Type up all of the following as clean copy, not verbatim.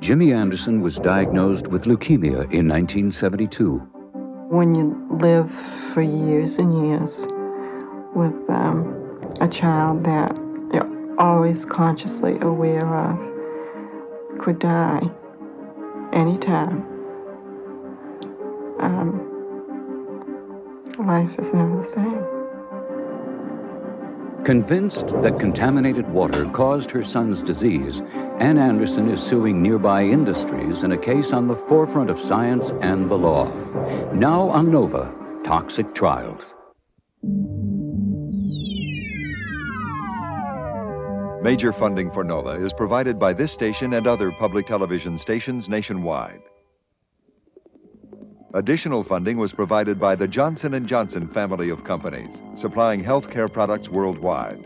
Jimmy Anderson was diagnosed with leukemia in 1972. When you live for years and years with a child that you're always consciously aware of could die anytime, life is never the same. Convinced that contaminated water caused her son's disease, Ann Anderson is suing nearby industries in a case on the forefront of science and the law. Now on Nova, Toxic Trials. Major funding for Nova is provided by this station and other public television stations nationwide. Additional funding was provided by the Johnson & Johnson family of companies, supplying healthcare products worldwide.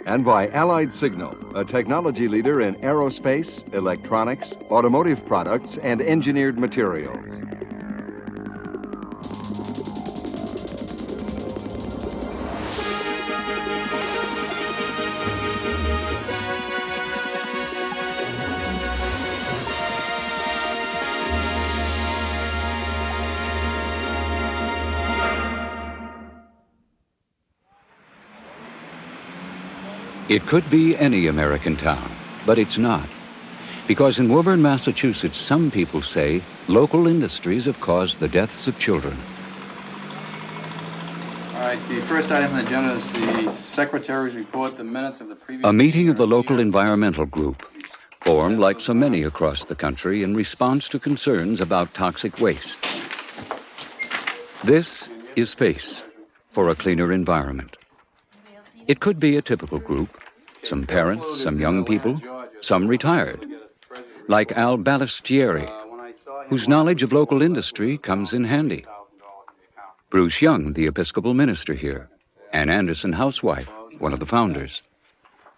And by Allied Signal, a technology leader in aerospace, electronics, automotive products, and engineered materials. It could be any American town, but it's not. Because in Woburn, Massachusetts, some people say local industries have caused the deaths of children. All right, the first item on the agenda is the Secretary's report, the minutes of the previous... A meeting of the local environmental group, formed like so many across the country in response to concerns about toxic waste. This is FACE, for a cleaner environment. It could be a typical group, some parents, some young people, some retired, like Al Balistieri, whose knowledge of local industry comes in handy. Bruce Young, the Episcopal minister here, Ann Anderson, housewife, one of the founders.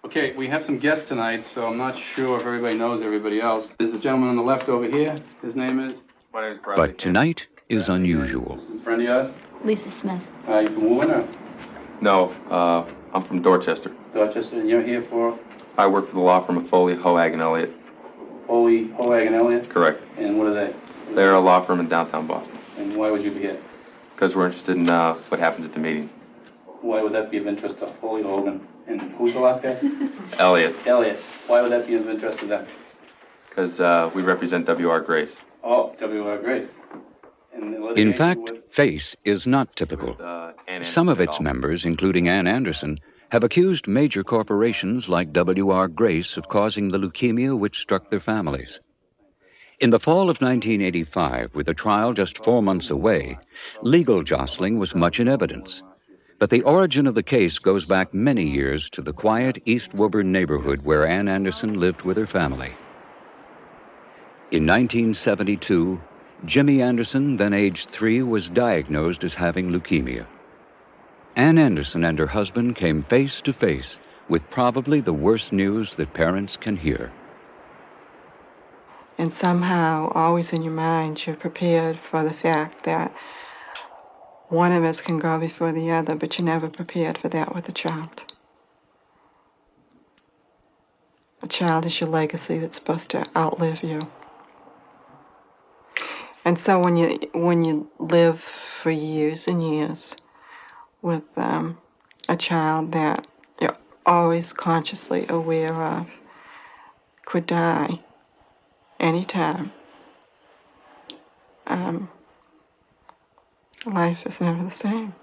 Okay, we have some guests tonight, so I'm not sure if everybody knows everybody else. There's the gentleman on the left over here. His name is? But tonight is unusual. This is a friend of yours? Lisa Smith. You from Woburn or? No, I'm from Dorchester. Dorchester, and you're here for? I work for the law firm of Foley, Hoag, and Elliott. Foley, Hoag, and Elliott? Correct. And what are they? They're a law firm in downtown Boston. And why would you be here? Because we're interested in what happens at the meeting. Why would that be of interest to Foley, Hogan? And who's the last guy? Elliott. Elliott. Why would that be of interest to them? Because we represent W.R. Grace. Oh, W.R. Grace. In fact, FACE is not typical. Some of its members, including Ann Anderson, have accused major corporations like W.R. Grace of causing the leukemia which struck their families. In the fall of 1985, with a trial just 4 months away, legal jostling was much in evidence. But the origin of the case goes back many years to the quiet East Woburn neighborhood where Ann Anderson lived with her family. In 1972, Jimmy Anderson, then aged 3, was diagnosed as having leukemia. Ann Anderson and her husband came face to face with probably the worst news that parents can hear. And somehow, always in your mind, you're prepared for the fact that one of us can go before the other, but you're never prepared for that with a child. A child is your legacy that's supposed to outlive you. And so when you live for years and years with a child that you're always consciously aware of could die anytime, life is never the same.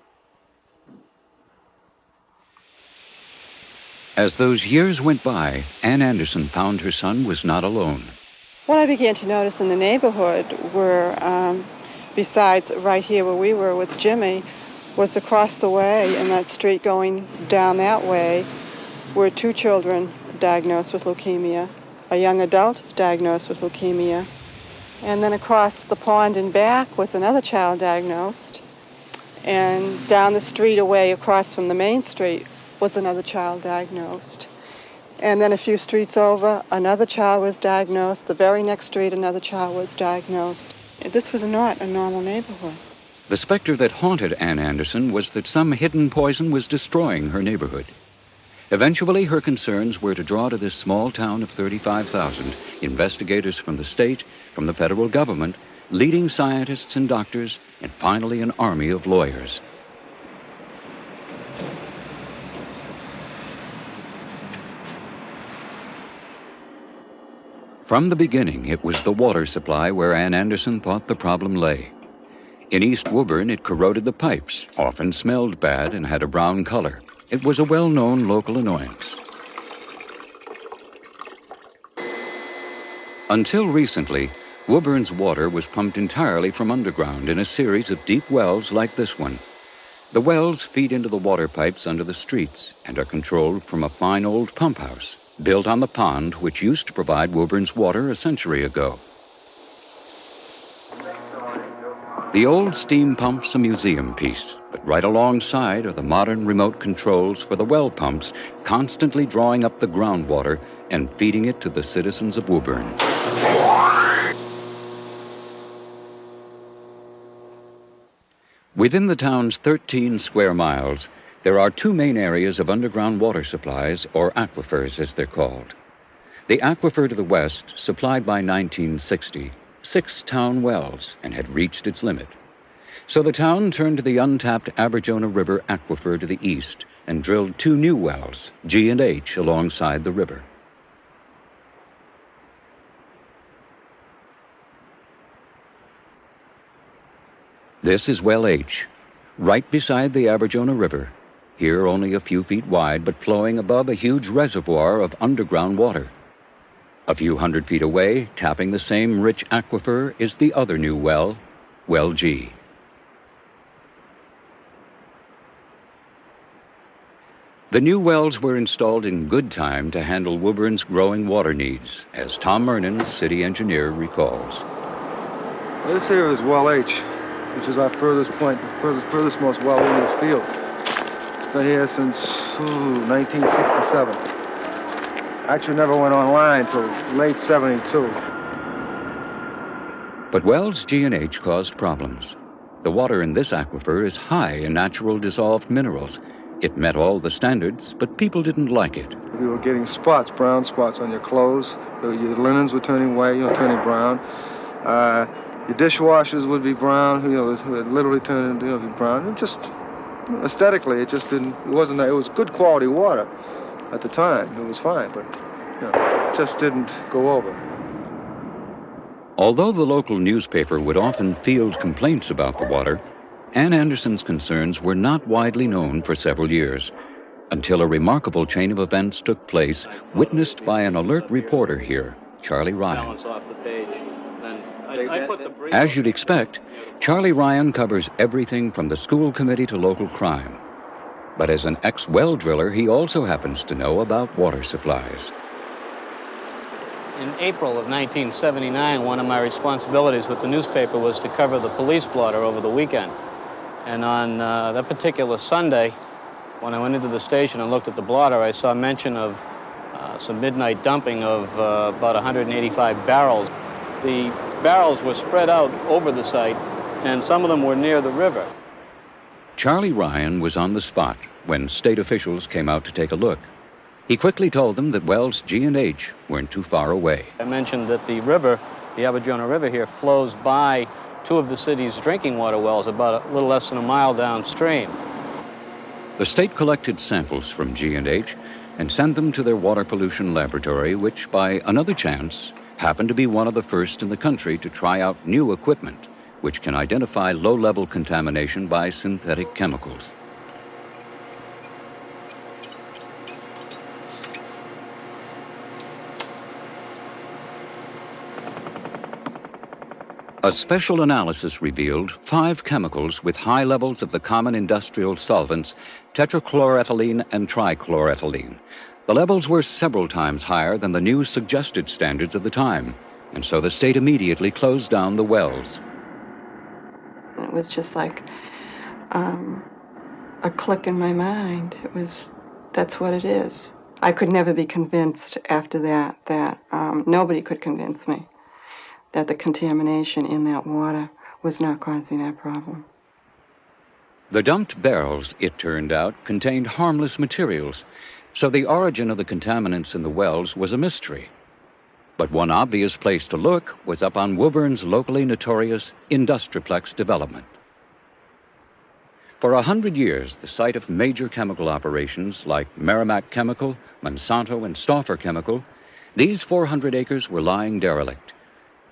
As those years went by, Ann Anderson found her son was not alone. What I began to notice in the neighborhood were, besides right here where we were with Jimmy, was across the way in that street going down that way were 2 children diagnosed with leukemia, a young adult diagnosed with leukemia, and then across the pond and back was another child diagnosed, and down the street away across from the main street was another child diagnosed. And then a few streets over, another child was diagnosed. The very next street, another child was diagnosed. This was not a normal neighborhood. The specter that haunted Ann Anderson was that some hidden poison was destroying her neighborhood. Eventually, her concerns were to draw to this small town of 35,000 investigators from the state, from the federal government, leading scientists and doctors, and finally an army of lawyers. From the beginning, it was the water supply where Ann Anderson thought the problem lay. In East Woburn, it corroded the pipes, often smelled bad, and had a brown color. It was a well-known local annoyance. Until recently, Woburn's water was pumped entirely from underground in a series of deep wells like this one. The wells feed into the water pipes under the streets and are controlled from a fine old pump house built on the pond which used to provide Woburn's water a century ago. The old steam pump's a museum piece, but right alongside are the modern remote controls for the well pumps, constantly drawing up the groundwater and feeding it to the citizens of Woburn. Within the town's 13 square miles, there are two main areas of underground water supplies, or aquifers as they're called. The aquifer to the west, supplied by 1960, 6 town wells, and had reached its limit. So the town turned to the untapped Aberjona River aquifer to the east and drilled 2 new wells, G and H, alongside the river. This is well H, right beside the Aberjona River, here only a few feet wide but flowing above a huge reservoir of underground water. A few hundred feet away, tapping the same rich aquifer, is the other new well, Well G. The new wells were installed in good time to handle Woburn's growing water needs, as Tom Mernon, city engineer, recalls. This here is Well H, which is our furthest point, the furthest most well in this field. Been here since 1967. Actually never went online until late 72. But wells G and H caused problems. The water in this aquifer is high in natural dissolved minerals. It met all the standards, but people didn't like it. We were getting spots, brown spots on your clothes. Your linens were turning white, turning brown. Your dishwashers would be brown, it would literally turn into brown. It just, aesthetically, it just didn't, it was good quality water at the time. It was fine, but, it just didn't go over. Although the local newspaper would often field complaints about the water, Ann Anderson's concerns were not widely known for several years, until a remarkable chain of events took place, witnessed by an alert reporter here, Charlie Ryan. As you'd expect, Charlie Ryan covers everything from the school committee to local crime. But as an ex-well driller, he also happens to know about water supplies. In April of 1979, one of my responsibilities with the newspaper was to cover the police blotter over the weekend. And on that particular Sunday, when I went into the station and looked at the blotter, I saw mention of some midnight dumping of about 185 barrels. The barrels were spread out over the site, and some of them were near the river. Charlie Ryan was on the spot when state officials came out to take a look. He quickly told them that wells G and H weren't too far away. I mentioned that the river, the Aberjona River here, flows by 2 of the city's drinking water wells about a little less than a mile downstream. The state collected samples from G and H and sent them to their water pollution laboratory, which, by another chance, happened to be one of the first in the country to try out new equipment, which can identify low-level contamination by synthetic chemicals. A special analysis revealed 5 chemicals with high levels of the common industrial solvents tetrachloroethylene and trichloroethylene. The levels were several times higher than the new suggested standards of the time, and so the state immediately closed down the wells. It was just like a click in my mind. That's what it is. I could never be convinced after that nobody could convince me that the contamination in that water was not causing that problem. The dumped barrels, it turned out, contained harmless materials. So the origin of the contaminants in the wells was a mystery. But one obvious place to look was up on Woburn's locally notorious Industriplex development. For 100 years, the site of major chemical operations like Merrimack Chemical, Monsanto, and Stauffer Chemical, these 400 acres were lying derelict.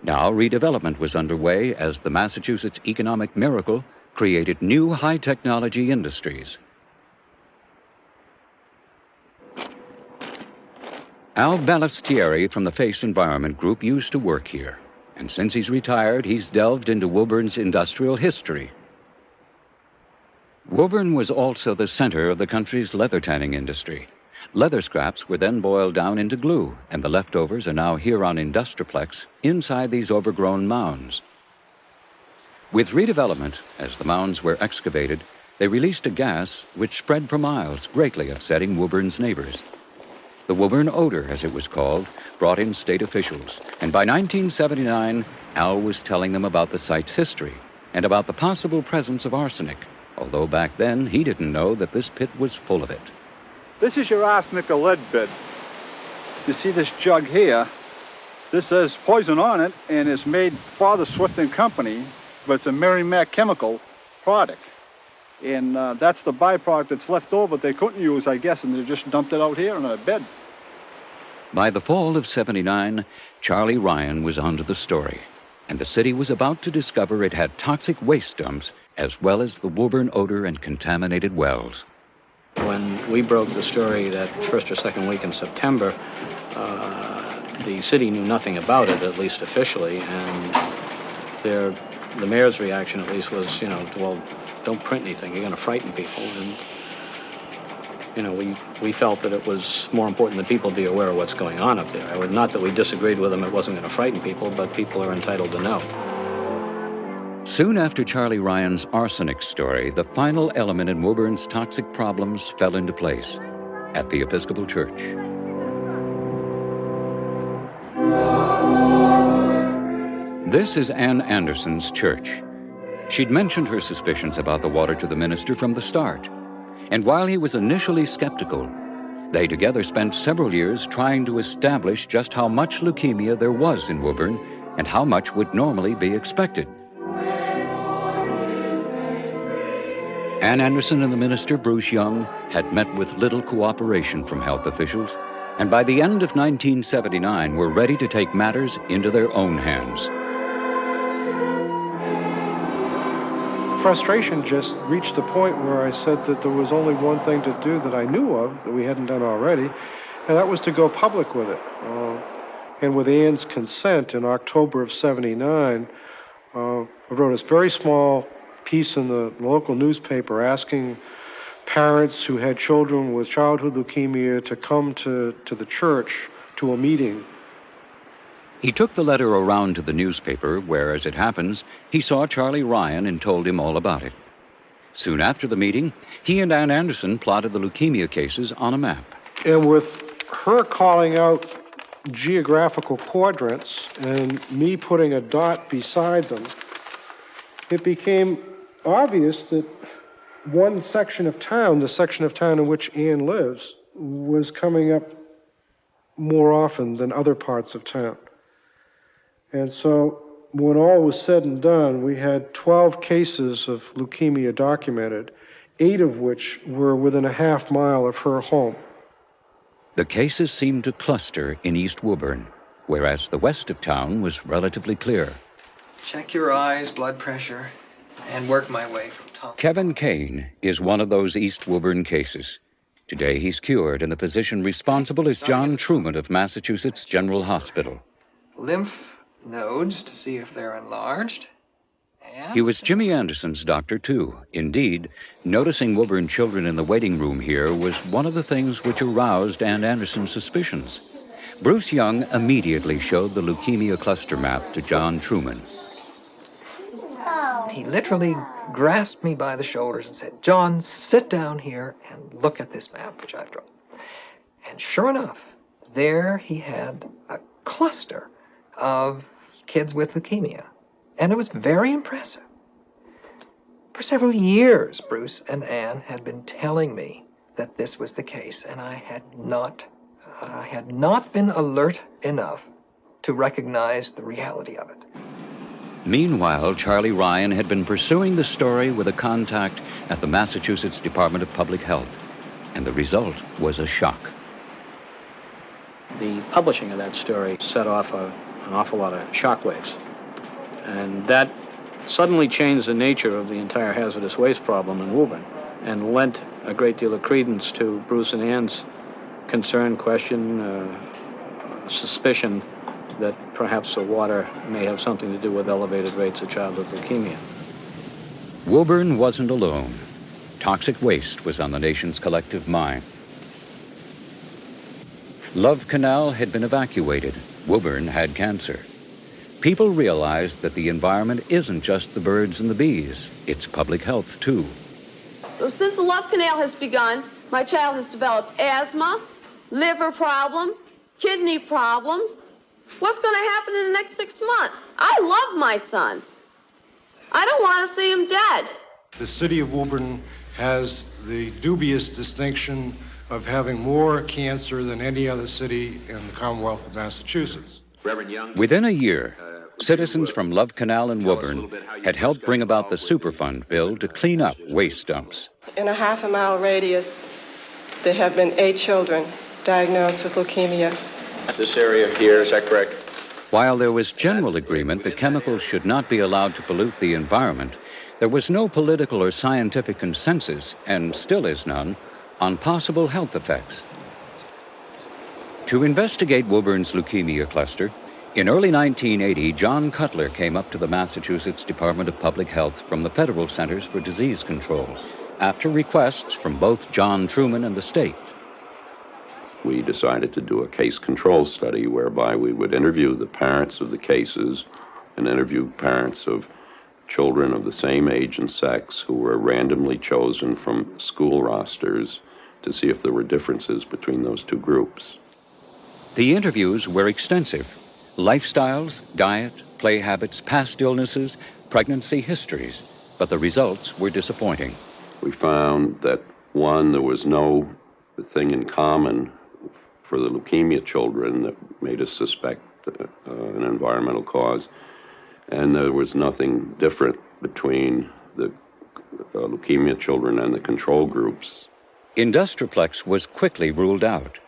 Now redevelopment was underway as the Massachusetts economic miracle created new high-technology industries. Al Ballestieri from the Face Environment Group used to work here, and since he's retired, he's delved into Woburn's industrial history. Woburn was also the center of the country's leather tanning industry. Leather scraps were then boiled down into glue, and the leftovers are now here on Industriplex inside these overgrown mounds. With redevelopment, as the mounds were excavated, they released a gas which spread for miles, greatly upsetting Woburn's neighbors. The Woburn odor, as it was called, brought in state officials, and by 1979, Al was telling them about the site's history and about the possible presence of arsenic, although back then he didn't know that this pit was full of it. This is your arsenic or lead bed. You see this jug here? This says poison on it, and it's made for the Swift & Company, but it's a Merrimack Chemical product. And that's the byproduct that's left over they couldn't use, I guess, and they just dumped it out here in a bed. By the fall of '79, Charlie Ryan was onto the story, and the city was about to discover it had toxic waste dumps as well as the Woburn odor and contaminated wells. When we broke the story that first or second week in September, the city knew nothing about it, at least officially, and the mayor's reaction at least was, well, don't print anything, you're going to frighten people. And, we felt that it was more important that people be aware of what's going on up there. Not that we disagreed with them, it wasn't going to frighten people, but people are entitled to know. Soon after Charlie Ryan's arsenic story, the final element in Woburn's toxic problems fell into place at the Episcopal Church. This is Ann Anderson's church. She'd mentioned her suspicions about the water to the minister from the start. And while he was initially skeptical, they together spent several years trying to establish just how much leukemia there was in Woburn and how much would normally be expected. Ann Anderson and the minister, Bruce Young, had met with little cooperation from health officials, and by the end of 1979 were ready to take matters into their own hands. Frustration just reached the point where I said that there was only one thing to do that I knew of, that we hadn't done already, and that was to go public with it. And with Ann's consent, in October of '79, I wrote this very small piece in the local newspaper asking parents who had children with childhood leukemia to come to the church to a meeting. He took the letter around to the newspaper where, as it happens, he saw Charlie Ryan and told him all about it. Soon after the meeting, he and Ann Anderson plotted the leukemia cases on a map. And with her calling out geographical quadrants and me putting a dot beside them, it became obvious that one section of town, the section of town in which Ann lives, was coming up more often than other parts of town. And so when all was said and done, we had 12 cases of leukemia documented, 8 of which were within a half mile of her home. The cases seemed to cluster in East Woburn, whereas the west of town was relatively clear. Check your eyes, blood pressure, and work my way from top. Kevin Kane is one of those East Woburn cases. Today he's cured, and the physician responsible is John Truman of Massachusetts General Hospital. Lymph nodes to see if they're enlarged. And He was Jimmy Anderson's doctor, too. Indeed, noticing Woburn children in the waiting room here was one of the things which aroused Ann Anderson's suspicions. Bruce Young immediately showed the leukemia cluster map to John Truman. he literally grasped me by the shoulders and said, "John, sit down here and look at this map which I've drawn." And sure enough, there he had a cluster of kids with leukemia. And it was very impressive. For several years, Bruce and Ann had been telling me that this was the case, and I had not been alert enough to recognize the reality of it. Meanwhile, Charlie Ryan had been pursuing the story with a contact at the Massachusetts Department of Public Health, and the result was a shock. The publishing of that story set off an awful lot of shockwaves, and that suddenly changed the nature of the entire hazardous waste problem in Woburn and lent a great deal of credence to Bruce and Ann's concern, question, suspicion that perhaps the water may have something to do with elevated rates of childhood leukemia. Woburn wasn't alone. Toxic waste was on the nation's collective mind. Love Canal had been evacuated. Woburn had cancer. People realized that the environment isn't just the birds and the bees, it's public health too. Since the Love Canal has begun, my child has developed asthma, liver problem, kidney problems. What's going to happen in the next 6 months? I love my son. I don't want to see him dead. The city of Woburn has the dubious distinction of having more cancer than any other city in the Commonwealth of Massachusetts. Within a year, citizens from Love Canal and Woburn had helped bring about the Superfund bill to clean up waste dumps. In a half-a-mile radius, there have been 8 children diagnosed with leukemia. This area here, is that correct? While there was general agreement that chemicals should not be allowed to pollute the environment, there was no political or scientific consensus, and still is none, on possible health effects. To investigate Woburn's leukemia cluster, in early 1980, John Cutler came up to the Massachusetts Department of Public Health from the Federal Centers for Disease Control, after requests from both John Truman and the state. We decided to do a case control study whereby we would interview the parents of the cases and interview parents of children of the same age and sex who were randomly chosen from school rosters to see if there were differences between those two groups. The interviews were extensive. Lifestyles, diet, play habits, past illnesses, pregnancy histories, but the results were disappointing. We found that, one, there was no thing in common for the leukemia children that made us suspect an environmental cause, and there was nothing different between the leukemia children and the control groups. Industriplex was quickly ruled out.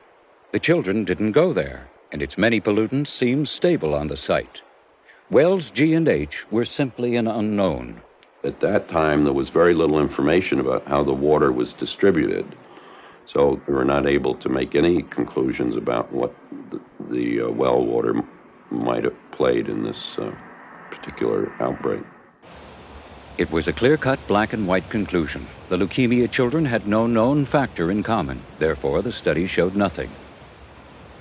The children didn't go there, and its many pollutants seemed stable on the site. Wells G and H were simply an unknown. At that time, there was very little information about how the water was distributed. So we were not able to make any conclusions about what the well water might have played in this particular outbreak. It was a clear-cut black and white conclusion. The leukemia children had no known factor in common. Therefore, the study showed nothing.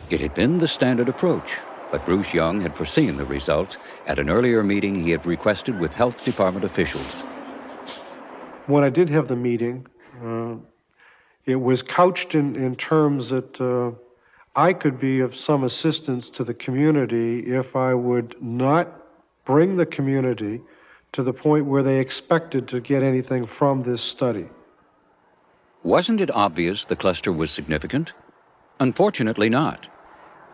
It had been the standard approach, but Bruce Young had foreseen the results at an earlier meeting he had requested with health department officials. When I did have the meeting, it was couched in terms that I could be of some assistance to the community if I would not bring the community to the point where they expected to get anything from this study. Wasn't it obvious the cluster was significant? Unfortunately not.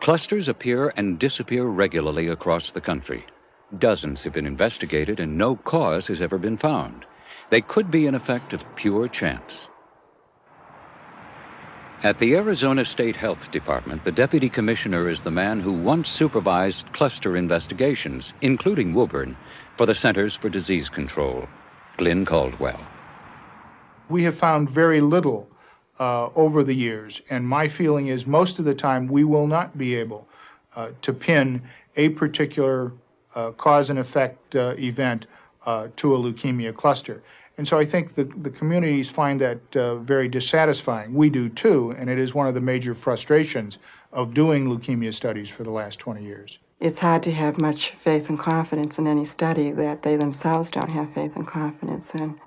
Clusters appear and disappear regularly across the country. Dozens have been investigated and no cause has ever been found. They could be an effect of pure chance. At the Arizona State Health Department, the deputy commissioner is the man who once supervised cluster investigations, including Woburn, for the Centers for Disease Control, Glenn Caldwell. We have found very little over the years, and my feeling is most of the time we will not be able to pin a particular cause and effect event to a leukemia cluster. And so I think the communities find that very dissatisfying. We do too, and it is one of the major frustrations of doing leukemia studies for the last 20 years. It's hard to have much faith and confidence in any study that they themselves don't have faith and confidence in.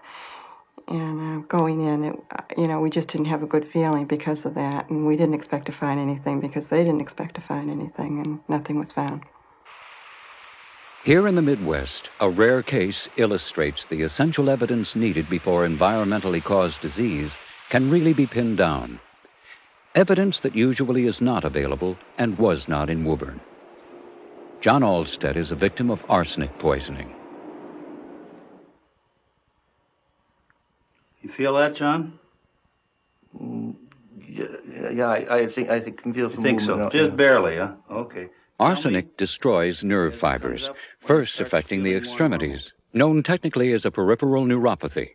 And going in, we just didn't have a good feeling because of that, and we didn't expect to find anything because they didn't expect to find anything, and nothing was found. Here in the Midwest, a rare case illustrates the essential evidence needed before environmentally caused disease can really be pinned down. Evidence that usually is not available and was not in Woburn. John Alstead is a victim of arsenic poisoning. You feel that, John? Yeah, I think I can feel some You think so? movement now, Just yeah. barely, huh? Okay. Arsenic destroys nerve fibers, first affecting the extremities, known technically as a peripheral neuropathy.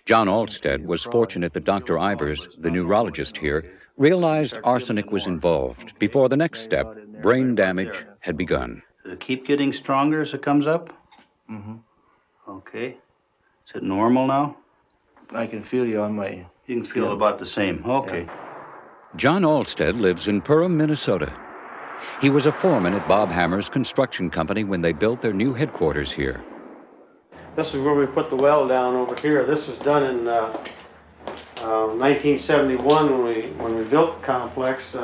John Alstead was fortunate that Dr. Ivers, the neurologist here, realized arsenic was involved before the next step, brain damage, had begun. Does it keep getting stronger as it comes up? Mm-hmm. Okay. Is it normal now? I can feel you on my... You can feel about the same. Okay. John Alstead lives in Perham, Minnesota. He was a foreman at Bob Hammer's construction company when they built their new headquarters here. This is where we put the well down over here. This was done in 1971 when we built the complex.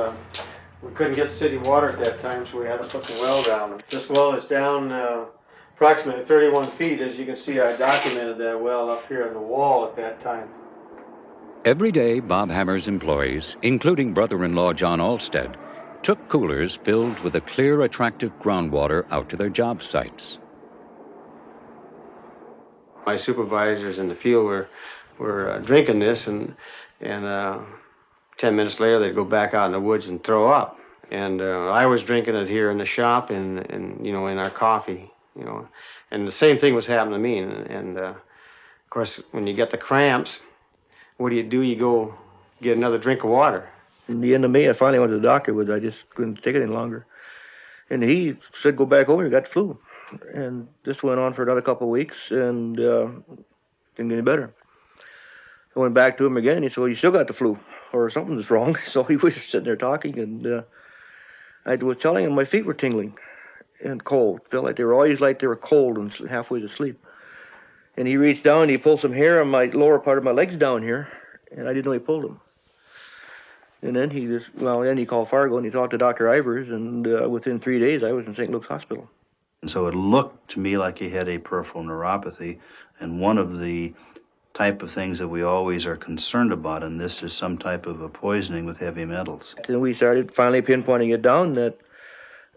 We couldn't get city water at that time, so we had to put the well down. This well is down approximately 31 feet. As you can see, I documented that well up here on the wall at that time. Every day, Bob Hammer's employees, including brother-in-law John Alstead, took coolers filled with a clear, attractive groundwater out to their job sites. My supervisors in the field were drinking this, and 10 minutes later they'd go back out in the woods and throw up. And I was drinking it here in the shop and you know, in our coffee, you know. And the same thing was happening to me. And of course, when you get the cramps, what do? You go get another drink of water. In the end of May, I finally went to the doctor with it. I just couldn't take it any longer. And he said, go back home, you got the flu. And this went on for another couple of weeks, and didn't get any better. I went back to him again. He said, well, you still got the flu, or something's wrong. So he was sitting there talking, and I was telling him my feet were tingling and cold. Felt like they were always like they were cold and halfway to sleep. And he reached down, and he pulled some hair on my lower part of my legs down here, and I didn't know he pulled them. And then then he called Fargo, and he talked to Dr. Ivers, and within 3 days, I was in St. Luke's Hospital. And so it looked to me like he had a peripheral neuropathy, and one of the type of things that we always are concerned about in this is some type of a poisoning with heavy metals. And we started finally pinpointing it down that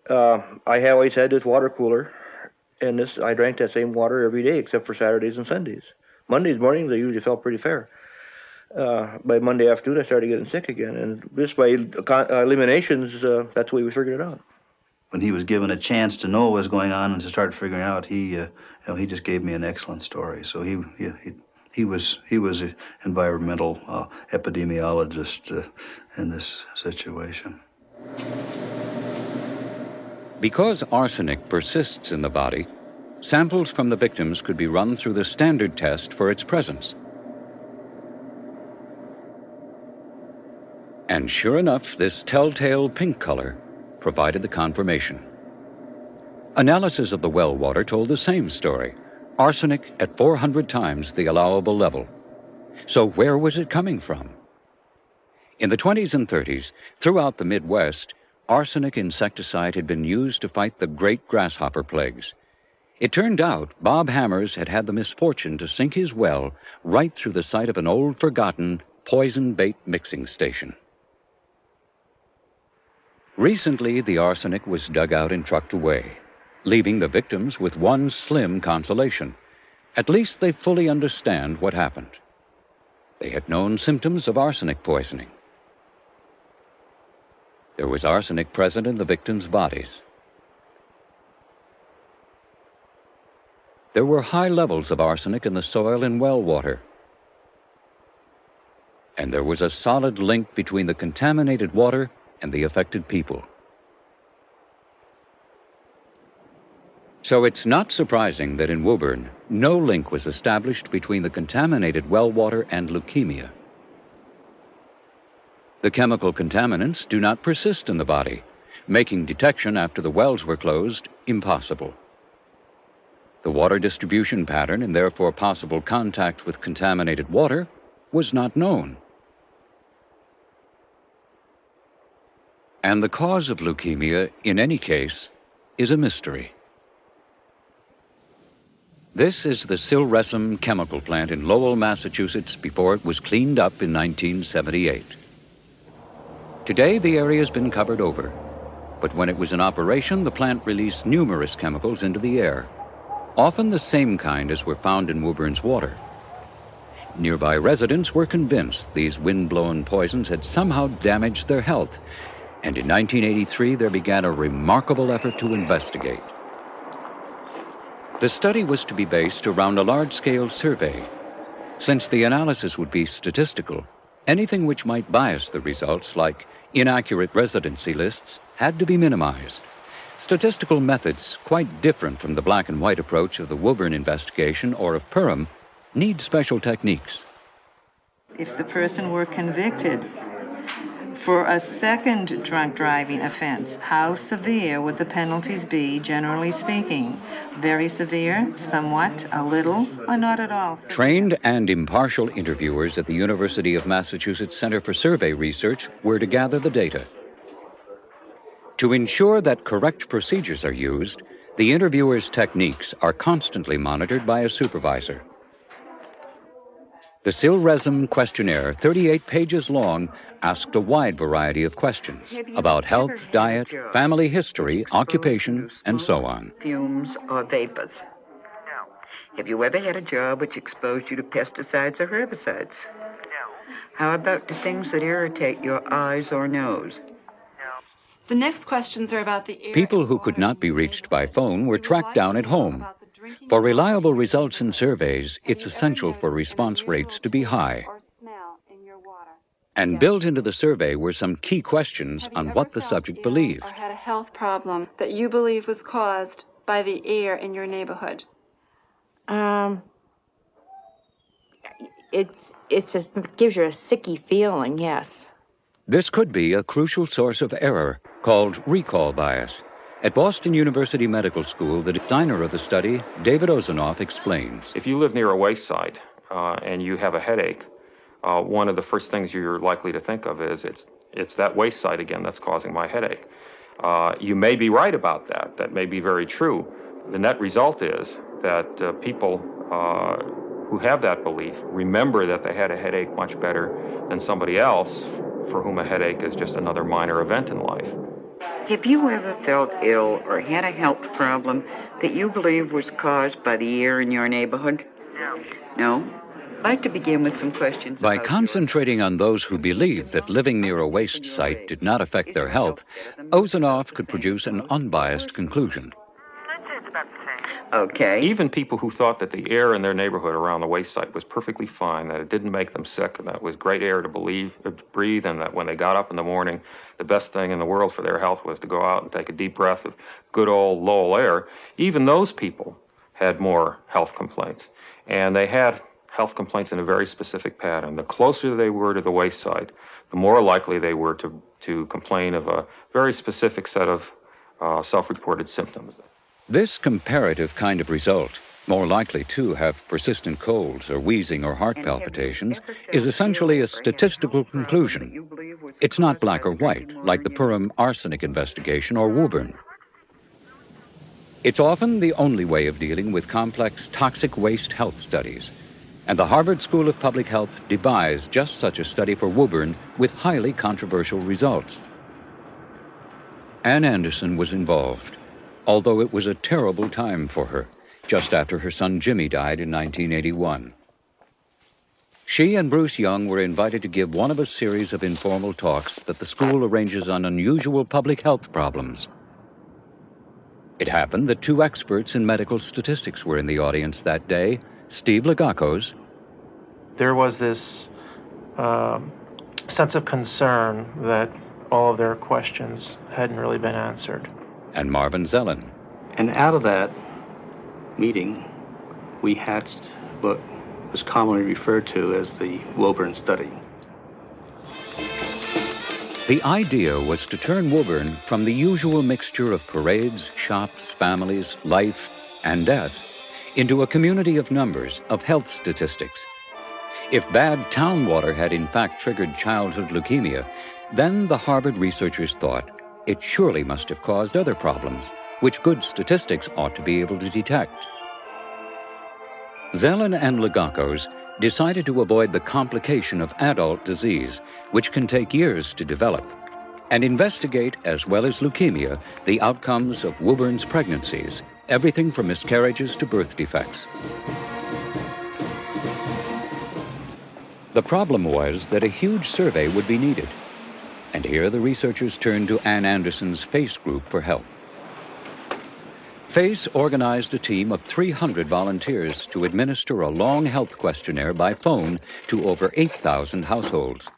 I always had this water cooler, and I drank that same water every day except for Saturdays and Sundays. Mondays mornings, I usually felt pretty fair. By Monday afternoon, I started getting sick again, and just by eliminations, that's the way we figured it out. When he was given a chance to know what was going on and to start figuring it out, he just gave me an excellent story. So he was an environmental epidemiologist in this situation. Because arsenic persists in the body, samples from the victims could be run through the standard test for its presence. And sure enough, this telltale pink color provided the confirmation. Analysis of the well water told the same story. Arsenic at 400 times the allowable level. So where was it coming from? In the 20s and 30s, throughout the Midwest, arsenic insecticide had been used to fight the great grasshopper plagues. It turned out Bob Hammers had had the misfortune to sink his well right through the site of an old, forgotten poison bait mixing station. Recently, the arsenic was dug out and trucked away, leaving the victims with one slim consolation. At least they fully understand what happened. They had known symptoms of arsenic poisoning. There was arsenic present in the victims' bodies. There were high levels of arsenic in the soil and well water. And there was a solid link between the contaminated water and the affected people. So it's not surprising that in Woburn, no link was established between the contaminated well water and leukemia. The chemical contaminants do not persist in the body, making detection after the wells were closed impossible. The water distribution pattern and therefore possible contact with contaminated water was not known. And the cause of leukemia, in any case, is a mystery. This is the Silresum chemical plant in Lowell, Massachusetts, before it was cleaned up in 1978. Today, the area has been covered over. But when it was in operation, the plant released numerous chemicals into the air, often the same kind as were found in Woburn's water. Nearby residents were convinced these wind-blown poisons had somehow damaged their health, and in 1983 there began a remarkable effort to investigate. The study was to be based around a large-scale survey. Since the analysis would be statistical, anything which might bias the results, like inaccurate residency lists, had to be minimized. Statistical methods, quite different from the black and white approach of the Woburn investigation or of Perham, need special techniques. If the person were convicted for a second drunk driving offense, how severe would the penalties be, generally speaking? Very severe, somewhat, a little, or not at all? Trained and impartial interviewers at the University of Massachusetts Center for Survey Research were to gather the data. To ensure that correct procedures are used, the interviewers' techniques are constantly monitored by a supervisor. The Silresum questionnaire, 38 pages long, asked a wide variety of questions about health, diet, family history, occupation, and so on. Fumes or vapors? No. Have you ever had a job which exposed you to pesticides or herbicides? No. How about the things that irritate your eyes or nose? The next questions are about the air. People who could not be reached by phone were tracked down at home. For reliable results in surveys, it's essential for response rates to be high. And built into the survey were some key questions on what the subject believed. Or had a health problem that you believe was caused by the air in your neighborhood? It gives you a sicky feeling, yes. This could be a crucial source of error called recall bias. At Boston University Medical School, the designer of the study, David Ozanoff, explains. If you live near a wayside and you have a headache, one of the first things you're likely to think of is it's that wayside again that's causing my headache. You may be right about that. That may be very true. The net result is that people who have that belief remember that they had a headache much better than somebody else for whom a headache is just another minor event in life. Have you ever felt ill or had a health problem that you believe was caused by the air in your neighborhood? No. No? I'd like to begin with some questions. By concentrating on those who believed that living near a waste site did not affect their health, Ozanoff could produce an unbiased conclusion. Okay. Even people who thought that the air in their neighborhood around the waste site was perfectly fine, that it didn't make them sick, and that it was great air to breathe, and that when they got up in the morning, the best thing in the world for their health was to go out and take a deep breath of good old Lowell air, even those people had more health complaints. And they had health complaints in a very specific pattern. The closer they were to the waste site, the more likely they were to complain of a very specific set of self-reported symptoms. This comparative kind of result, more likely to have persistent colds or wheezing or heart palpitations, is essentially a statistical conclusion. It's not black or white, like the Perham arsenic investigation or Woburn. It's often the only way of dealing with complex toxic waste health studies, and the Harvard School of Public Health devised just such a study for Woburn with highly controversial results. Ann Anderson was involved, although it was a terrible time for her, just after her son Jimmy died in 1981. She and Bruce Young were invited to give one of a series of informal talks that the school arranges on unusual public health problems. It happened that two experts in medical statistics were in the audience that day, Steve Lagakos. There was this sense of concern that all of their questions hadn't really been answered. And Marvin Zellen. And out of that meeting, we hatched what was commonly referred to as the Woburn study. The idea was to turn Woburn from the usual mixture of parades, shops, families, life, and death into a community of numbers, of health statistics. If bad town water had in fact triggered childhood leukemia, then the Harvard researchers thought it surely must have caused other problems, which good statistics ought to be able to detect. Zelen and Lagakos decided to avoid the complication of adult disease, which can take years to develop, and investigate, as well as leukemia, the outcomes of Woburn's pregnancies, everything from miscarriages to birth defects. The problem was that a huge survey would be needed, and here the researchers turned to Ann Anderson's FACE group for help. FACE organized a team of 300 volunteers to administer a long health questionnaire by phone to over 8,000 households.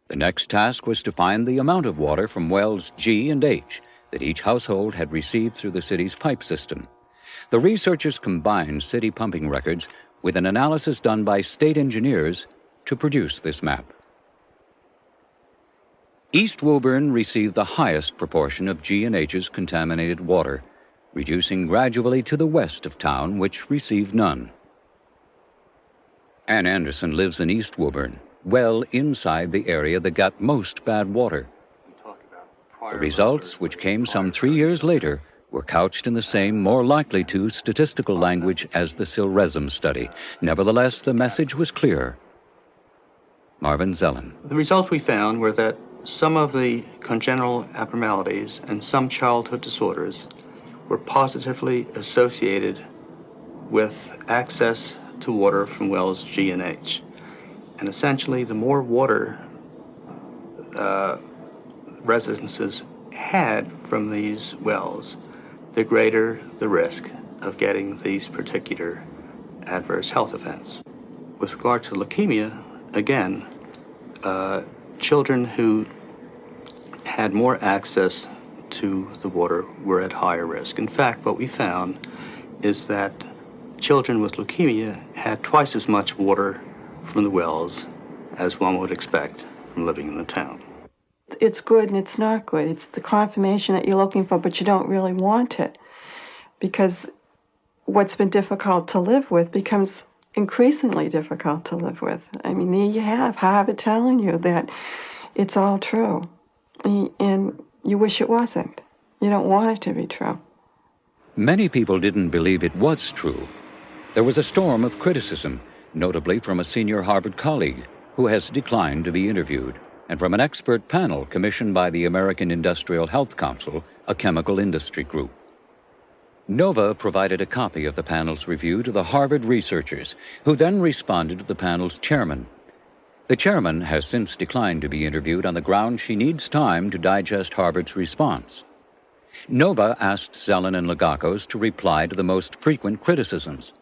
The next task was to find the amount of water from wells G and H that each household had received through the city's pipe system. The researchers combined city pumping records with an analysis done by state engineers to produce this map. East Woburn received the highest proportion of G and H's contaminated water, reducing gradually to the west of town, which received none. Ann Anderson lives in East Woburn, well inside the area that got most bad water. The results, which came some 3 years later, were couched in the same, more likely to, statistical language as the Silresum study. Nevertheless, the message was clear. Marvin Zelen. The results we found were that some of the congenital abnormalities and some childhood disorders were positively associated with access to water from wells G and H. And essentially, the more water residences had from these wells, the greater the risk of getting these particular adverse health events. With regard to leukemia, again, children who had more access to the water were at higher risk. In fact, what we found is that children with leukemia had twice as much water from the wells as one would expect from living in the town. It's good and it's not good. It's the confirmation that you're looking for, but you don't really want it, because what's been difficult to live with becomes increasingly difficult to live with. I mean, there you have Harvard telling you that it's all true, and you wish it wasn't. You don't want it to be true. Many people didn't believe it was true. There was a storm of criticism, notably from a senior Harvard colleague who has declined to be interviewed, and from an expert panel commissioned by the American Industrial Health Council, a chemical industry group. NOVA provided a copy of the panel's review to the Harvard researchers, who then responded to the panel's chairman. The chairman has since declined to be interviewed on the ground she needs time to digest Harvard's response. NOVA asked Zelen and Lagakos to reply to the most frequent criticisms.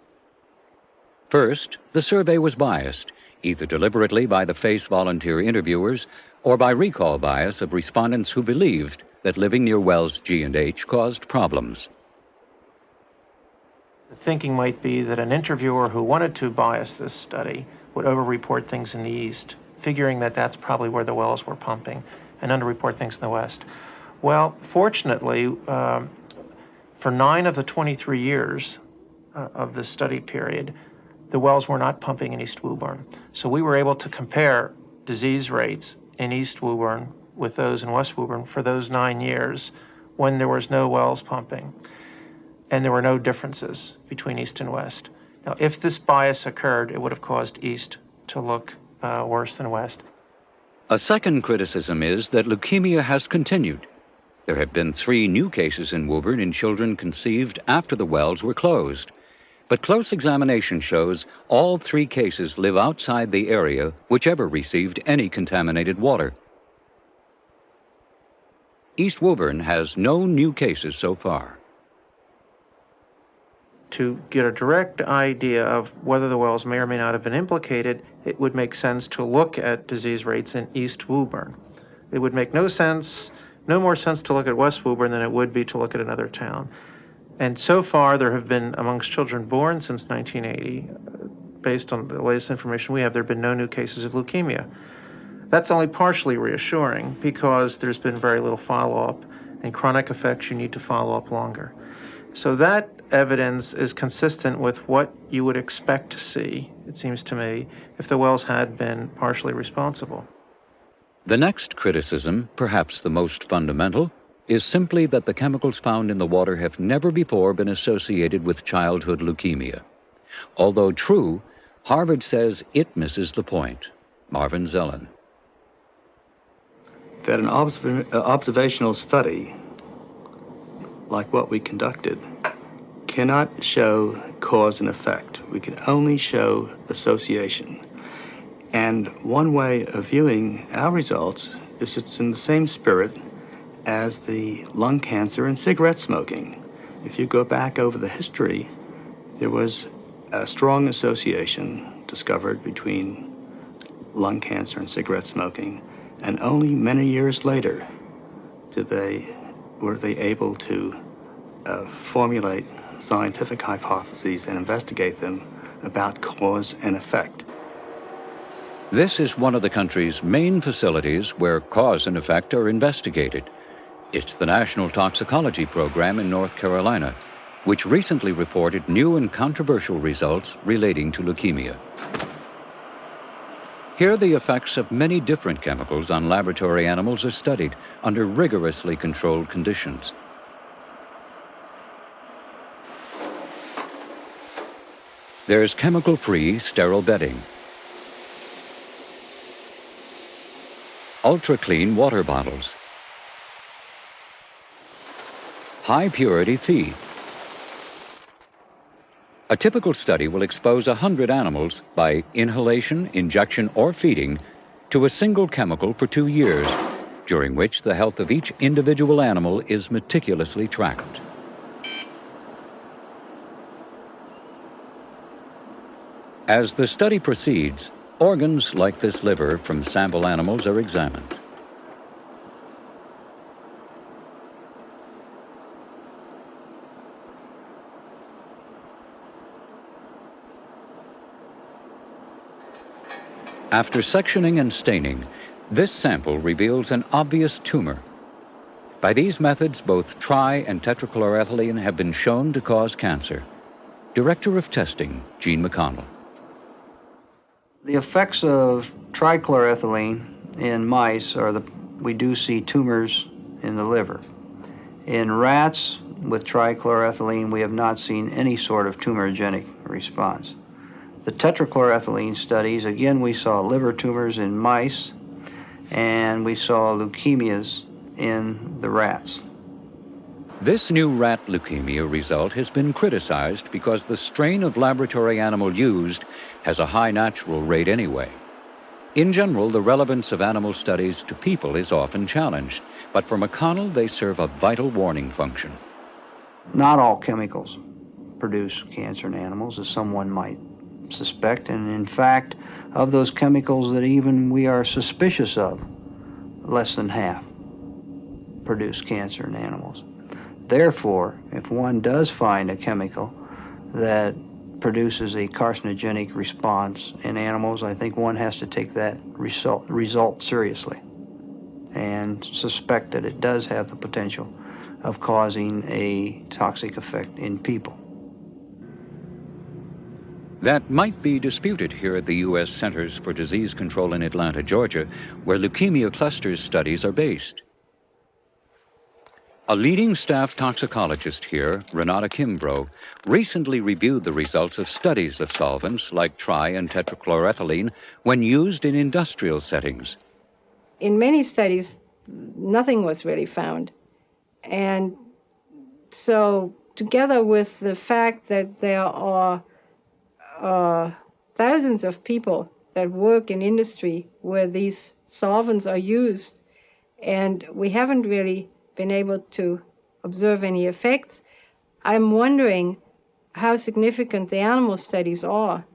First, the survey was biased, either deliberately by the FACE volunteer interviewers or by recall bias of respondents who believed that living near wells G and H caused problems. The thinking might be that an interviewer who wanted to bias this study would overreport things in the east, figuring that that's probably where the wells were pumping, and underreport things in the west. Well, fortunately, for 9 of the 23 years of this study period, the wells were not pumping in East Woburn. So we were able to compare disease rates in East Woburn with those in West Woburn for those 9 years when there was no wells pumping, and there were no differences between East and West. Now, if this bias occurred, it would have caused East to look worse than West. A second criticism is that leukemia has continued. There have been 3 new cases in Woburn in children conceived after the wells were closed. But close examination shows all 3 cases live outside the area whichever received any contaminated water. East Woburn has no new cases so far. To get a direct idea of whether the wells may or may not have been implicated, it would make sense to look at disease rates in East Woburn. It would make no more sense to look at West Woburn than it would be to look at another town. And so far, there have been, amongst children born since 1980, based on the latest information we have, there have been no new cases of leukemia. That's only partially reassuring because there's been very little follow-up, and chronic effects you need to follow up longer. So that evidence is consistent with what you would expect to see, it seems to me, if the wells had been partially responsible. The next criticism, perhaps the most fundamental, is simply that the chemicals found in the water have never before been associated with childhood leukemia. Although true, Harvard says it misses the point. Marvin Zellen. That an observational study like what we conducted cannot show cause and effect. We can only show association. And one way of viewing our results is it's in the same spirit as the lung cancer and cigarette smoking. If you go back over the history, there was a strong association discovered between lung cancer and cigarette smoking, and only many years later were they able to formulate scientific hypotheses and investigate them about cause and effect. This is one of the country's main facilities where cause and effect are investigated. It's the National Toxicology Program in North Carolina, which recently reported new and controversial results relating to leukemia. Here, the effects of many different chemicals on laboratory animals are studied under rigorously controlled conditions. There's chemical-free sterile bedding, ultra-clean water bottles, high-purity feed. A typical study will expose 100 animals by inhalation, injection, or feeding to a single chemical for 2 years, during which the health of each individual animal is meticulously tracked. As the study proceeds, organs like this liver from sample animals are examined. After sectioning and staining, this sample reveals an obvious tumor. By these methods, both tri- and tetrachloroethylene have been shown to cause cancer. Director of Testing, Gene McConnell. The effects of trichloroethylene in mice we do see tumors in the liver. In rats with trichloroethylene, we have not seen any sort of tumorigenic response. The tetrachloroethylene studies, again, we saw liver tumors in mice, and we saw leukemias in the rats. This new rat leukemia result has been criticized because the strain of laboratory animal used has a high natural rate anyway. In general, the relevance of animal studies to people is often challenged, but for McConnell, they serve a vital warning function. Not all chemicals produce cancer in animals, as someone might suspect, and in fact, of those chemicals that even we are suspicious of, less than half produce cancer in animals. Therefore, if one does find a chemical that produces a carcinogenic response in animals, I think one has to take that result seriously and suspect that it does have the potential of causing a toxic effect in people. That might be disputed here at the U.S. Centers for Disease Control in Atlanta, Georgia, where leukemia clusters studies are based. A leading staff toxicologist here, Renata Kimbrough, recently reviewed the results of studies of solvents like tri- and tetrachloroethylene when used in industrial settings. In many studies, nothing was really found. And so, together with the fact that there are thousands of people that work in industry where these solvents are used, and we haven't really been able to observe any effects, I'm wondering how significant the animal studies are.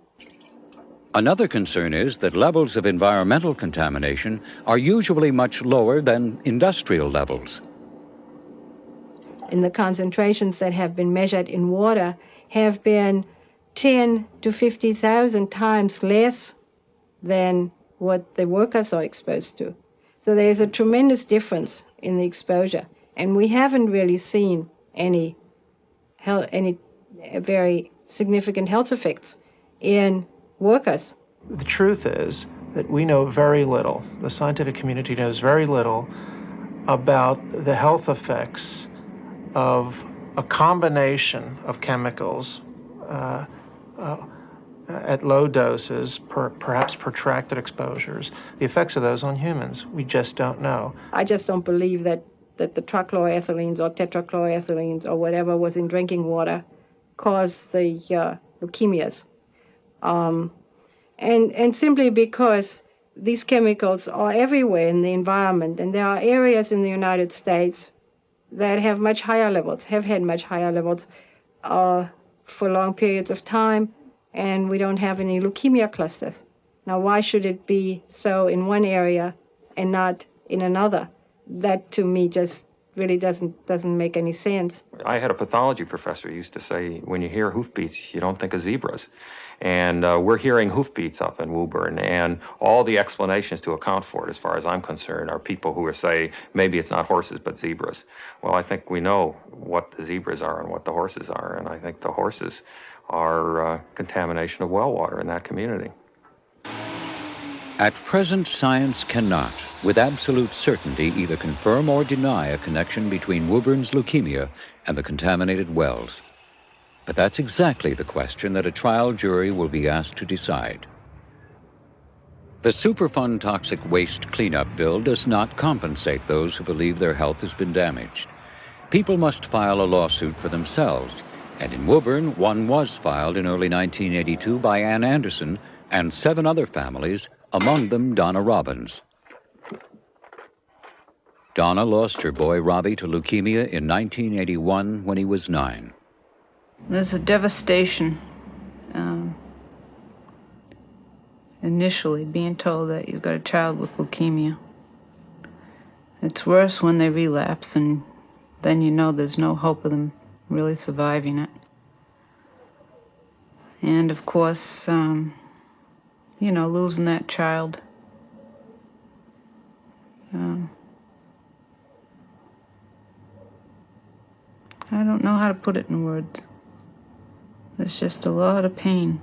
Another concern is that levels of environmental contamination are usually much lower than industrial levels. And the concentrations that have been measured in water have been 10 to 50,000 times less than what the workers are exposed to. So there's a tremendous difference in the exposure, and we haven't really seen any very significant health effects in workers. The truth is that we know very little, the scientific community knows very little about the health effects of a combination of chemicals at low doses, perhaps protracted exposures, the effects of those on humans. We just don't know. I just don't believe that the trichloroethylenes or tetrachloroethylenes or whatever was in drinking water caused the leukemias. And simply because these chemicals are everywhere in the environment, and there are areas in the United States that have much higher levels, have had much higher levels for long periods of time, and we don't have any leukemia clusters. Now, why should it be so in one area and not in another? That, to me, just really doesn't make any sense. I had a pathology professor who used to say, when you hear hoofbeats, you don't think of zebras. And we're hearing hoofbeats up in Woburn, and all the explanations to account for it, as far as I'm concerned, are people who are saying, maybe it's not horses, but zebras. Well, I think we know what the zebras are and what the horses are, and I think the horses are contamination of well water in that community. At present, science cannot, with absolute certainty, either confirm or deny a connection between Woburn's leukemia and the contaminated wells. But that's exactly the question that a trial jury will be asked to decide. The Superfund toxic waste cleanup bill does not compensate those who believe their health has been damaged. People must file a lawsuit for themselves, and in Woburn, one was filed in early 1982 by Ann Anderson and 7 other families, among them Donna Robbins. Donna lost her boy Robbie to leukemia in 1981 when he was 9. There's a devastation initially being told that you've got a child with leukemia. It's worse when they relapse, and then you know there's no hope of them really surviving it. And of course, losing that child. I don't know how to put it in words. There's just a lot of pain.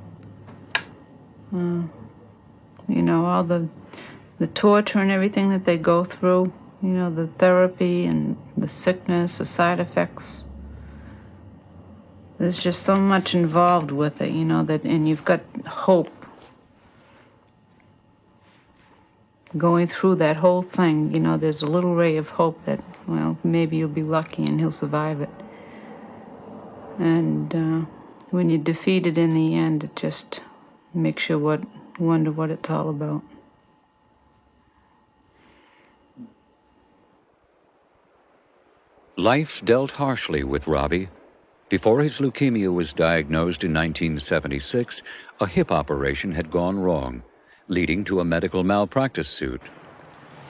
All the torture and everything that they go through, the therapy and the sickness, the side effects. There's just so much involved with it, and you've got hope. Going through that whole thing, there's a little ray of hope that, well, maybe you'll be lucky and he'll survive it. And when you're defeated in the end, it just makes you wonder what it's all about. Life dealt harshly with Robbie. Before his leukemia was diagnosed in 1976, a hip operation had gone wrong, leading to a medical malpractice suit.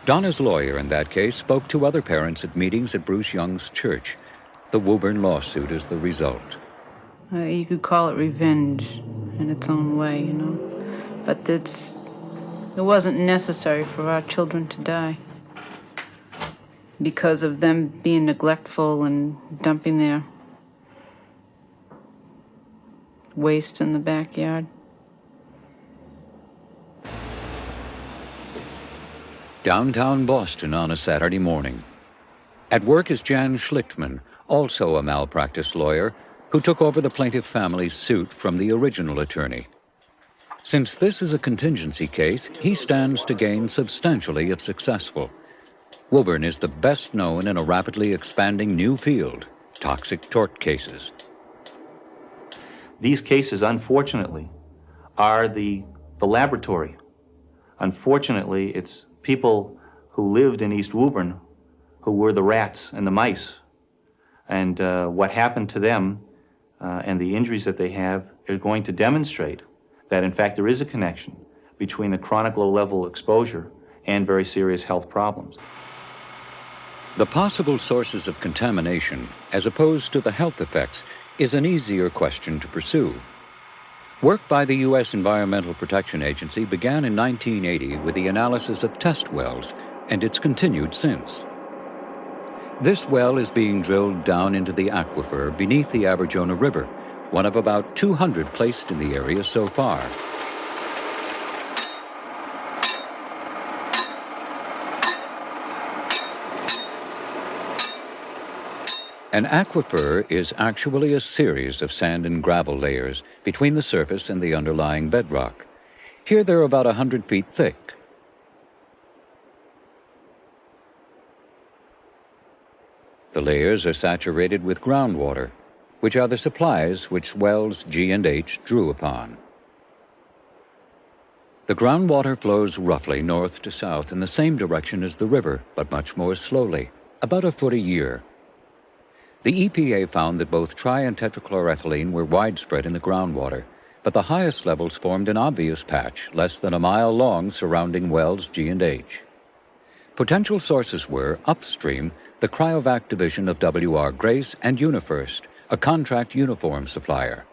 Donna's lawyer in that case spoke to other parents at meetings at Bruce Young's church. The Woburn lawsuit is the result. You could call it revenge in its own way, But it wasn't necessary for our children to die because of them being neglectful and dumping their waste in the backyard. Downtown Boston on a Saturday morning. At work is Jan Schlichtman, also a malpractice lawyer, who took over the plaintiff family's suit from the original attorney. Since this is a contingency case, he stands to gain substantially if successful. Woburn is the best known in a rapidly expanding new field, toxic tort cases. These cases, unfortunately, are the laboratory. Unfortunately, it's people who lived in East Woburn who were the rats and the mice. And what happened to them and the injuries that they have are going to demonstrate that, in fact, there is a connection between the chronic low-level exposure and very serious health problems. The possible sources of contamination, as opposed to the health effects, is an easier question to pursue. Work by the U.S. Environmental Protection Agency began in 1980 with the analysis of test wells, and it's continued since. This well is being drilled down into the aquifer beneath the Aberjona River, one of about 200 placed in the area so far. An aquifer is actually a series of sand and gravel layers between the surface and the underlying bedrock. Here they're about 100 feet thick. The layers are saturated with groundwater, which are the supplies which wells G and H drew upon. The groundwater flows roughly north to south in the same direction as the river, but much more slowly, about a foot a year. The EPA found that both tri- and tetrachloroethylene were widespread in the groundwater, but the highest levels formed an obvious patch less than a mile long surrounding wells G and H. Potential sources were, upstream, the cryovac division of W.R. Grace and UniFirst, a contract uniform supplier.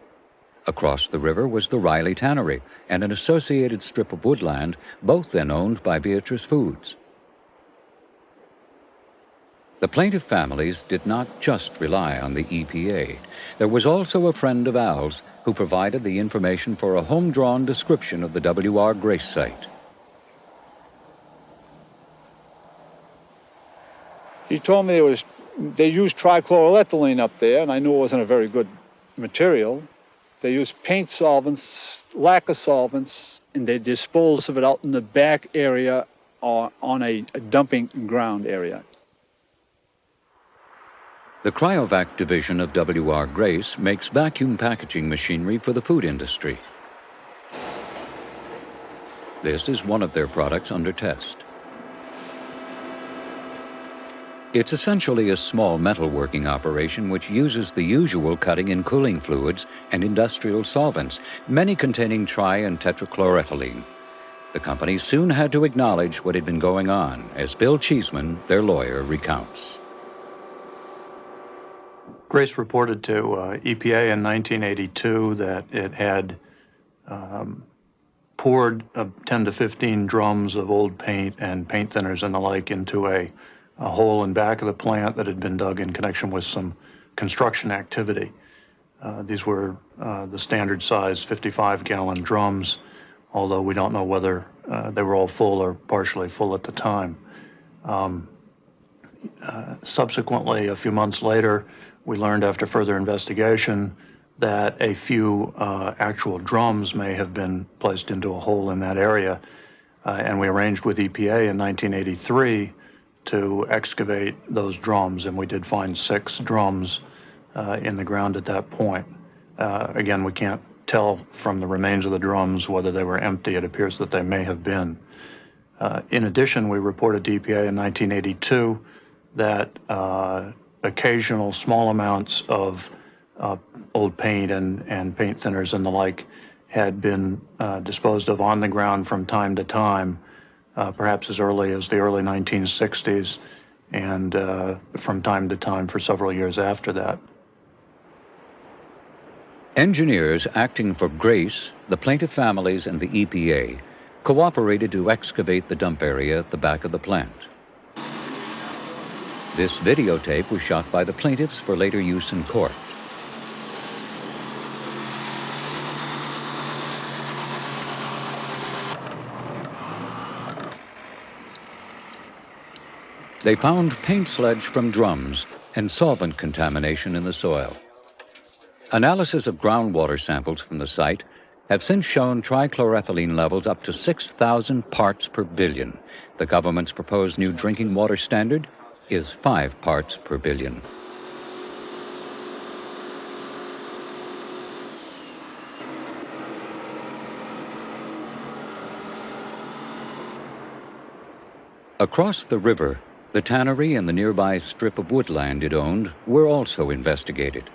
Across the river was the Riley Tannery and an associated strip of woodland, both then owned by Beatrice Foods. The plaintiff families did not just rely on the EPA. There was also a friend of Al's who provided the information for a home-drawn description of the W.R. Grace site. He told me they used trichloroethylene up there, and I knew it wasn't a very good material. They used paint solvents, lacquer solvents, and they disposed of it out in the back area or on a dumping ground area. The cryovac division of W.R. Grace makes vacuum packaging machinery for the food industry. This is one of their products under test. It's essentially a small metalworking operation which uses the usual cutting and cooling fluids and industrial solvents, many containing tri- and tetrachloroethylene. The company soon had to acknowledge what had been going on, as Bill Cheeseman, their lawyer, recounts. Grace reported to EPA in 1982 that it had poured 10 to 15 drums of old paint and paint thinners and the like into a hole in back of the plant that had been dug in connection with some construction activity. These were the standard size 55-gallon drums, although we don't know whether they were all full or partially full at the time. Subsequently, a few months later, we learned after further investigation that a few actual drums may have been placed into a hole in that area, and we arranged with EPA in 1983 to excavate those drums, and we did find 6 drums in the ground at that point. Again, we can't tell from the remains of the drums whether they were empty. It appears that they may have been. In addition, we reported to EPA in 1982 that occasional small amounts of old paint and paint thinners and the like had been disposed of on the ground from time to time, perhaps as early as the early 1960s, and from time to time for several years after that. Engineers acting for Grace, the plaintiff families, and the EPA cooperated to excavate the dump area at the back of the plant. This videotape was shot by the plaintiffs for later use in court. They found paint sludge from drums and solvent contamination in the soil. Analysis of groundwater samples from the site have since shown trichloroethylene levels up to 6,000 parts per billion. The government's proposed new drinking water standard is 5 parts per billion. Across the river, the tannery and the nearby strip of woodland it owned were also investigated.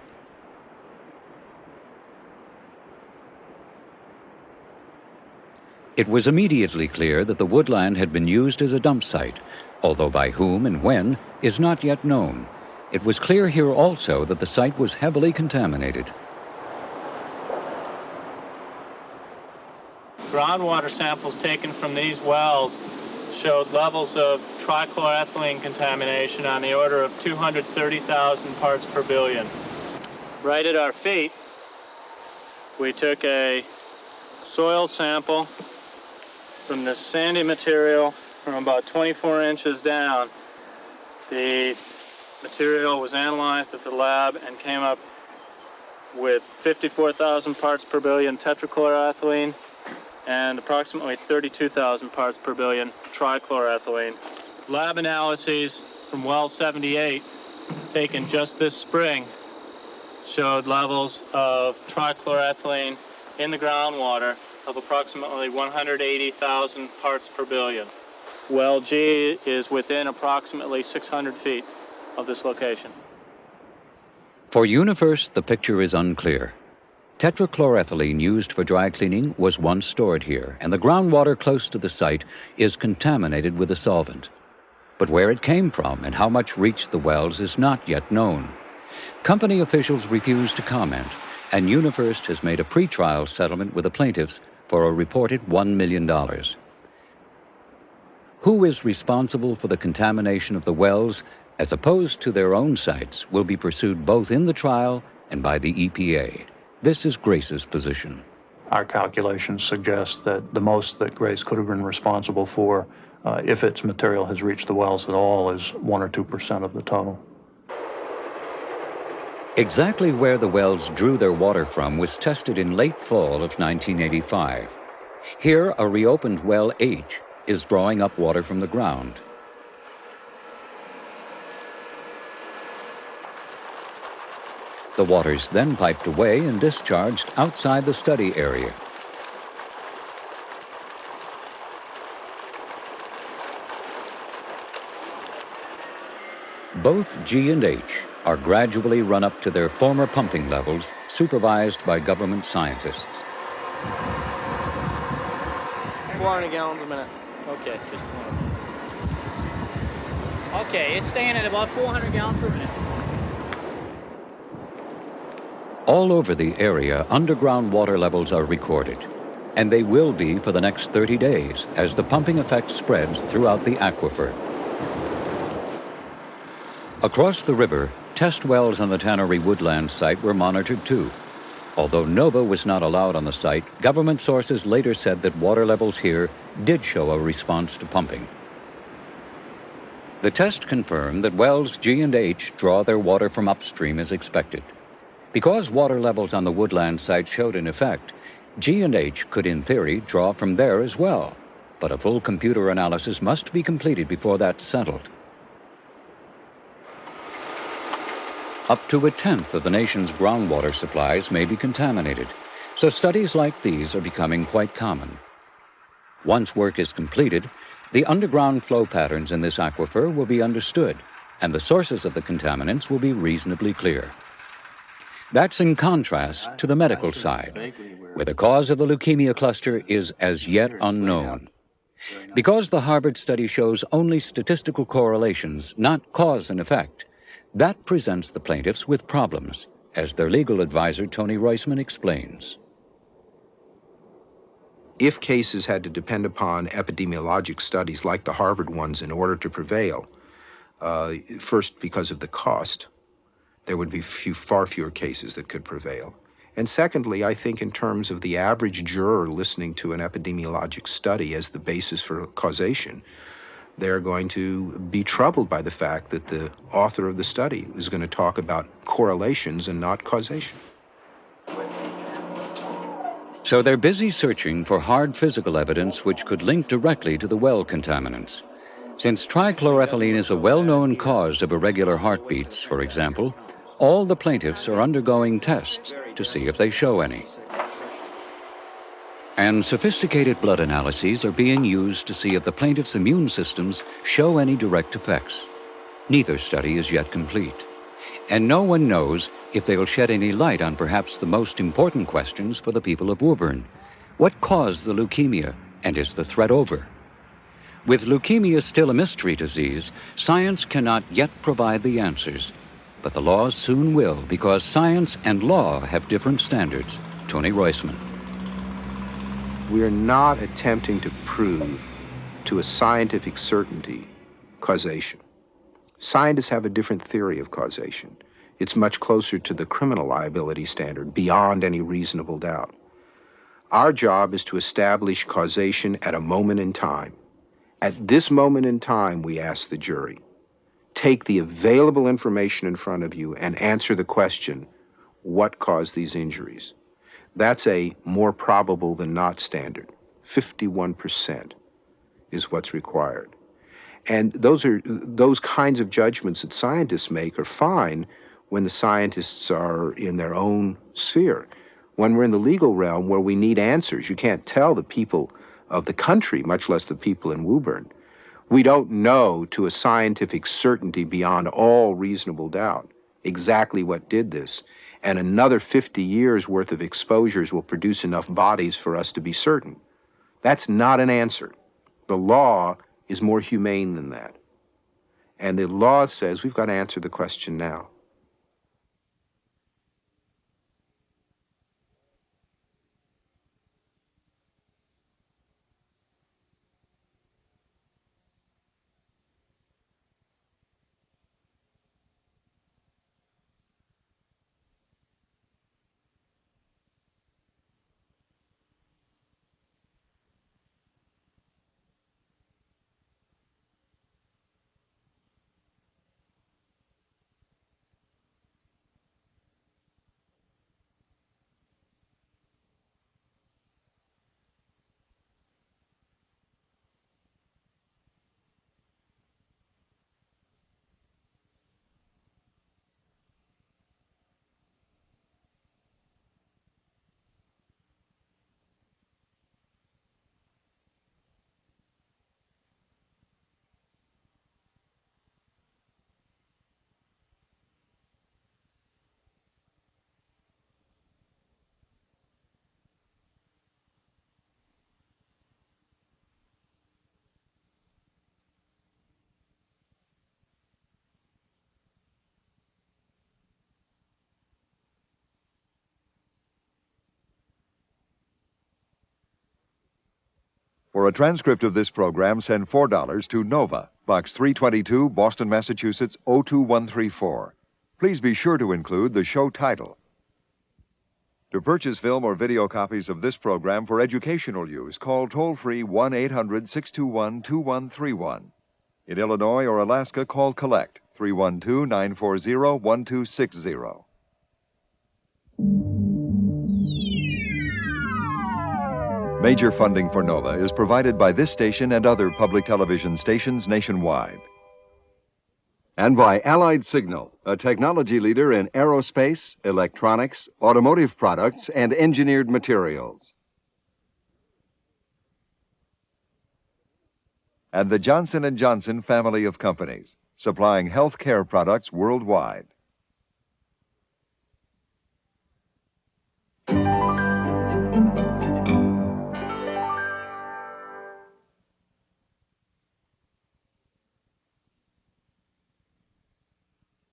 It was immediately clear that the woodland had been used as a dump site, although by whom and when is not yet known. It was clear here also that the site was heavily contaminated. Groundwater samples taken from these wells showed levels of trichloroethylene contamination on the order of 230,000 parts per billion. Right at our feet, we took a soil sample from this sandy material from about 24 inches down. The material was analyzed at the lab and came up with 54,000 parts per billion tetrachloroethylene and approximately 32,000 parts per billion trichloroethylene. Lab analyses from well 78, taken just this spring, showed levels of trichloroethylene in the groundwater of approximately 180,000 parts per billion. Well G is within approximately 600 feet of this location. For UniFirst, the picture is unclear. Tetrachloroethylene used for dry cleaning was once stored here, and the groundwater close to the site is contaminated with a solvent. But where it came from and how much reached the wells is not yet known. Company officials refuse to comment, and UniFirst has made a pretrial settlement with the plaintiffs for a reported $1 million. Who is responsible for the contamination of the wells, as opposed to their own sites, will be pursued both in the trial and by the EPA. This is Grace's position. Our calculations suggest that the most that Grace could have been responsible for, if its material has reached the wells at all, is 1 or 2% of the total. Exactly where the wells drew their water from was tested in late fall of 1985. Here, a reopened well H is drawing up water from the ground. The water is then piped away and discharged outside the study area. Both G and H are gradually run up to their former pumping levels, supervised by government scientists. 400 gallons a minute. Okay, just one. Okay, it's staying at about 400 gallons per minute. All over the area, underground water levels are recorded, and they will be for the next 30 days as the pumping effect spreads throughout the aquifer. Across the river, test wells on the Tannery Woodland site were monitored too. Although NOVA was not allowed on the site, government sources later said that water levels here did show a response to pumping. The test confirmed that wells G and H draw their water from upstream as expected. Because water levels on the Woodland site showed an effect, G and H could in theory draw from there as well, but a full computer analysis must be completed before that's settled. Up to 1/10 of the nation's groundwater supplies may be contaminated, so studies like these are becoming quite common. Once work is completed, the underground flow patterns in this aquifer will be understood, and the sources of the contaminants will be reasonably clear. That's in contrast to the medical side, where the cause of the leukemia cluster is as yet unknown. Because the Harvard study shows only statistical correlations, not cause and effect, that presents the plaintiffs with problems, as their legal advisor Tony Roisman explains. If cases had to depend upon epidemiologic studies like the Harvard ones in order to prevail, first because of the cost, there would be far fewer cases that could prevail. And secondly, I think in terms of the average juror listening to an epidemiologic study as the basis for causation, they're going to be troubled by the fact that the author of the study is going to talk about correlations and not causation. So they're busy searching for hard physical evidence which could link directly to the well contaminants. Since trichloroethylene is a well-known cause of irregular heartbeats, for example, all the plaintiffs are undergoing tests to see if they show any. And sophisticated blood analyses are being used to see if the plaintiffs' immune systems show any direct effects. Neither study is yet complete, and no one knows if they'll shed any light on perhaps the most important questions for the people of Woburn. What caused the leukemia, and is the threat over? With leukemia still a mystery disease, science cannot yet provide the answers. But the laws soon will, because science and law have different standards. Tony Roisman. We're not attempting to prove to a scientific certainty causation. Scientists have a different theory of causation. It's much closer to the criminal liability standard, beyond any reasonable doubt. Our job is to establish causation at a moment in time. At this moment in time, we ask the jury, take the available information in front of you and answer the question, what caused these injuries? That's a more probable than not standard. 51% is what's required. And those kinds of judgments that scientists make are fine when the scientists are in their own sphere. When we're in the legal realm where we need answers, you can't tell the people of the country, much less the people in Woburn. We don't know to a scientific certainty beyond all reasonable doubt exactly what did this. And another 50 years worth of exposures will produce enough bodies for us to be certain. That's not an answer. The law is more humane than that. And the law says we've got to answer the question now. For a transcript of this program, send $4 to NOVA, Box 322, Boston, Massachusetts, 02134. Please be sure to include the show title. To purchase film or video copies of this program for educational use, call toll-free 1-800-621-2131. In Illinois or Alaska, call Collect, 312-940-1260. Major funding for NOVA is provided by this station and other public television stations nationwide. And by Allied Signal, a technology leader in aerospace, electronics, automotive products, and engineered materials. And the Johnson & Johnson family of companies, supplying health care products worldwide.